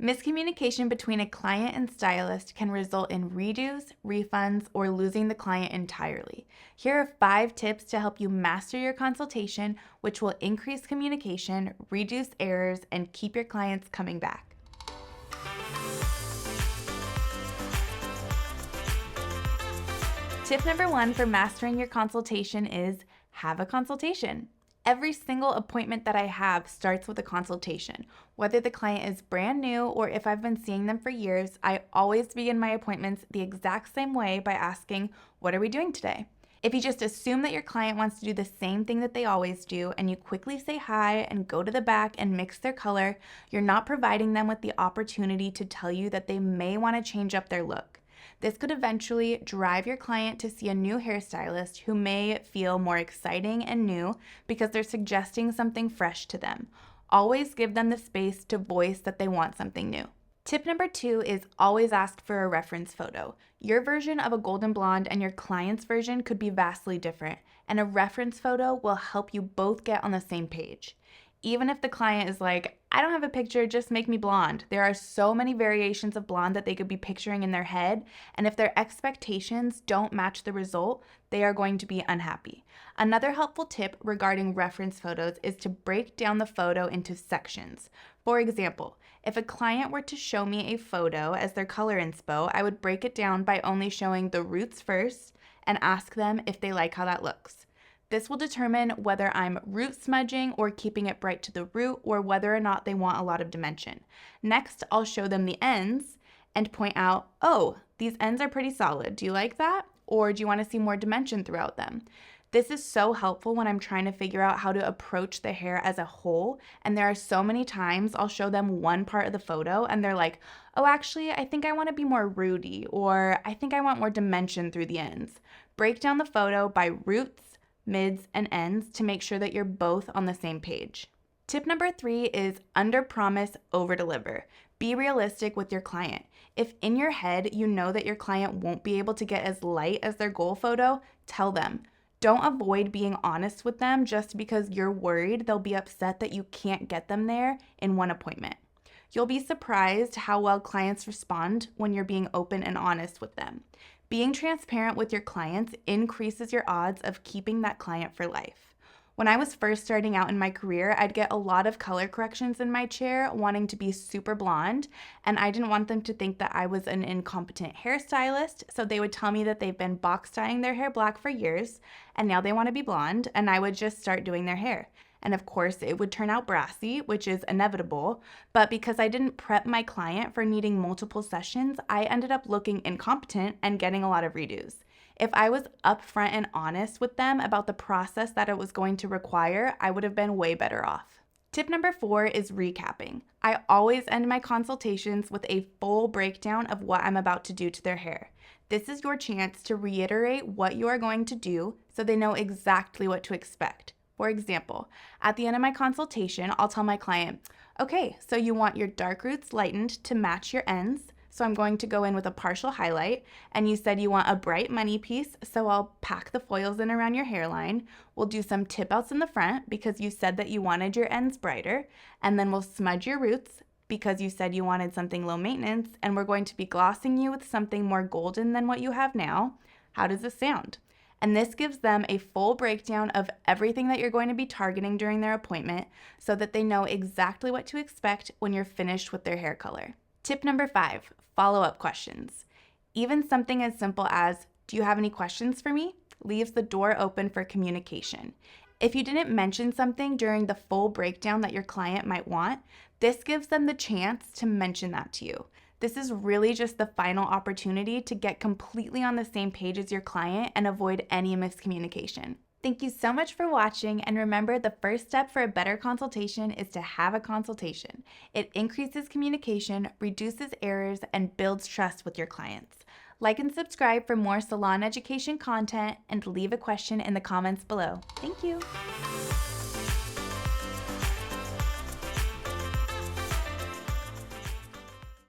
Miscommunication between a client and stylist can result in redos, refunds, or losing the client entirely. Here are 5 tips to help you master your consultation, which will increase communication, reduce errors, and keep your clients coming back. Tip number 1 for mastering your consultation is have a consultation. Every single appointment that I have starts with a consultation. Whether the client is brand new or if I've been seeing them for years, I always begin my appointments the exact same way by asking, what are we doing today? If you just assume that your client wants to do the same thing that they always do and you quickly say hi and go to the back and mix their color, you're not providing them with the opportunity to tell you that they may want to change up their look. This could eventually drive your client to see a new hairstylist who may feel more exciting and new because they're suggesting something fresh to them. Always give them the space to voice that they want something new. Tip number 2 is always ask for a reference photo. Your version of a golden blonde and your client's version could be vastly different, and a reference photo will help you both get on the same page. Even if the client is like, I don't have a picture, just make me blonde. There are so many variations of blonde that they could be picturing in their head, and if their expectations don't match the result, they are going to be unhappy. Another helpful tip regarding reference photos is to break down the photo into sections. For example, if a client were to show me a photo as their color inspo, I would break it down by only showing the roots first and ask them if they like how that looks. This will determine whether I'm root smudging or keeping it bright to the root, or whether or not they want a lot of dimension. Next, I'll show them the ends and point out, oh, these ends are pretty solid. Do you like that? Or do you want to see more dimension throughout them? This is so helpful when I'm trying to figure out how to approach the hair as a whole, and there are so many times I'll show them one part of the photo and they're like, oh, actually, I think I want to be more rooty, or I think I want more dimension through the ends. Break down the photo by roots, mids, and ends to make sure that you're both on the same page. Tip number 3 is under-promise, over-deliver. Be realistic with your client. If in your head you know that your client won't be able to get as light as their goal photo, tell them. Don't avoid being honest with them just because you're worried they'll be upset that you can't get them there in one appointment. You'll be surprised how well clients respond when you're being open and honest with them. Being transparent with your clients increases your odds of keeping that client for life. When I was first starting out in my career, I'd get a lot of color corrections in my chair wanting to be super blonde, and I didn't want them to think that I was an incompetent hairstylist, so they would tell me that they've been box dyeing their hair black for years, and now they want to be blonde, and I would just start doing their hair. And of course, it would turn out brassy, which is inevitable, but because I didn't prep my client for needing multiple sessions, I ended up looking incompetent and getting a lot of redos. If I was upfront and honest with them about the process that it was going to require, I would have been way better off. Tip number 4 is recapping. I always end my consultations with a full breakdown of what I'm about to do to their hair. This is your chance to reiterate what you are going to do so they know exactly what to expect. For example, at the end of my consultation, I'll tell my client, okay, so you want your dark roots lightened to match your ends, so I'm going to go in with a partial highlight, and you said you want a bright money piece, so I'll pack the foils in around your hairline. We'll do some tip outs in the front because you said that you wanted your ends brighter, and then we'll smudge your roots because you said you wanted something low maintenance, and we're going to be glossing you with something more golden than what you have now. How does this sound? And this gives them a full breakdown of everything that you're going to be targeting during their appointment so that they know exactly what to expect when you're finished with their hair color. Tip number 5, follow-up questions. Even something as simple as, do you have any questions for me? Leaves the door open for communication. If you didn't mention something during the full breakdown that your client might want, this gives them the chance to mention that to you. This is really just the final opportunity to get completely on the same page as your client and avoid any miscommunication. Thank you so much for watching, and remember, the first step for a better consultation is to have a consultation. It increases communication, reduces errors, and builds trust with your clients. Like and subscribe for more salon education content, and leave a question in the comments below. Thank you.